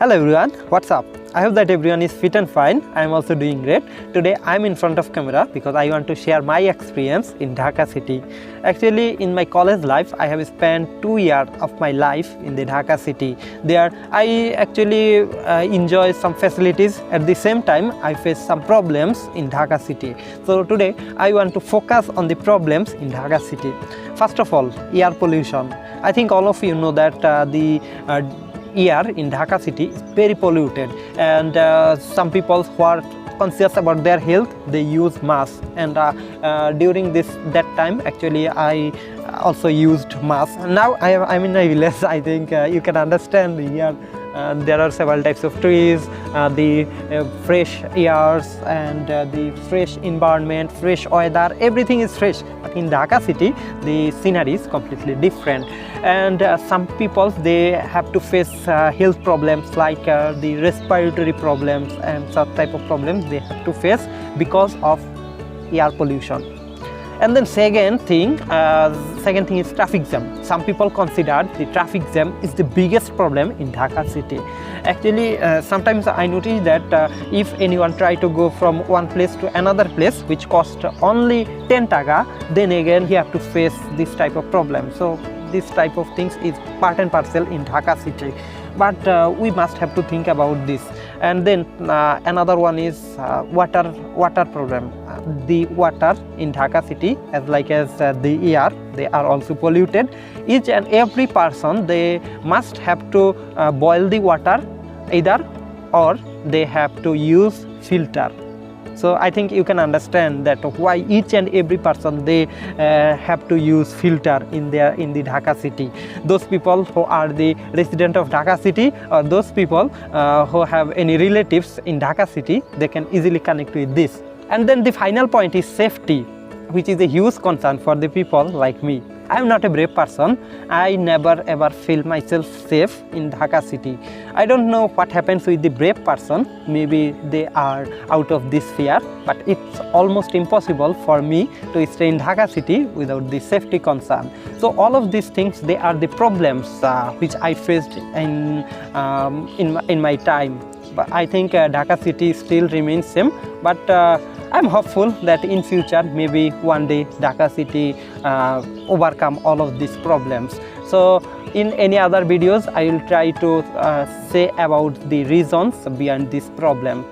Hello everyone, what's up? I hope that everyone is fit and fine. I am also doing great. Today I am in front of camera because I want to share my experience in Dhaka city. Actually, in my college life, I have spent 2 years of my life in the Dhaka city. There I actually enjoy some facilities. At the same time, I face some problems in Dhaka city. So today I want to focus on the problems in Dhaka city. First of all, air pollution. I think all of you know that the air in Dhaka city is very polluted, and some people who are conscious about their health, they use mask, and during that time actually I also used mask. Now I'm in a village. I think you can understand here there are several types of trees, the fresh airs and the fresh environment, fresh weather, everything is fresh. But in Dhaka city the scenery is completely different, and some people, they have to face health problems like the respiratory problems, and such type of problems they have to face because of air pollution. And then second thing is traffic jam. Some people consider the traffic jam is the biggest problem in Dhaka city. Actually, sometimes I notice that if anyone try to go from one place to another place, which cost only 10 taka, then again he have to face this type of problem. So this type of things is part and parcel in Dhaka city. But we must have to think about this. And then another one is water problem. The water in Dhaka city, as the air, they are also polluted. Each and every person, they must have to boil the water either, or they have to use filter. So I think you can understand that why each and every person, they have to use filter in the Dhaka city. Those people who are the resident of Dhaka city, or those people who have any relatives in Dhaka city, they can easily connect with this. And then the final point is safety, which is a huge concern for the people like me. I am not a brave person. I never ever feel myself safe in Dhaka city. I don't know what happens with the brave person. Maybe they are out of this fear, but it's almost impossible for me to stay in Dhaka city without the safety concern. So all of these things, they are the problems which I faced in my time. But I think Dhaka city still remains same, but I'm hopeful that in future, maybe one day Dhaka city overcome all of these problems. So in any other videos, I will try to say about the reasons behind this problem.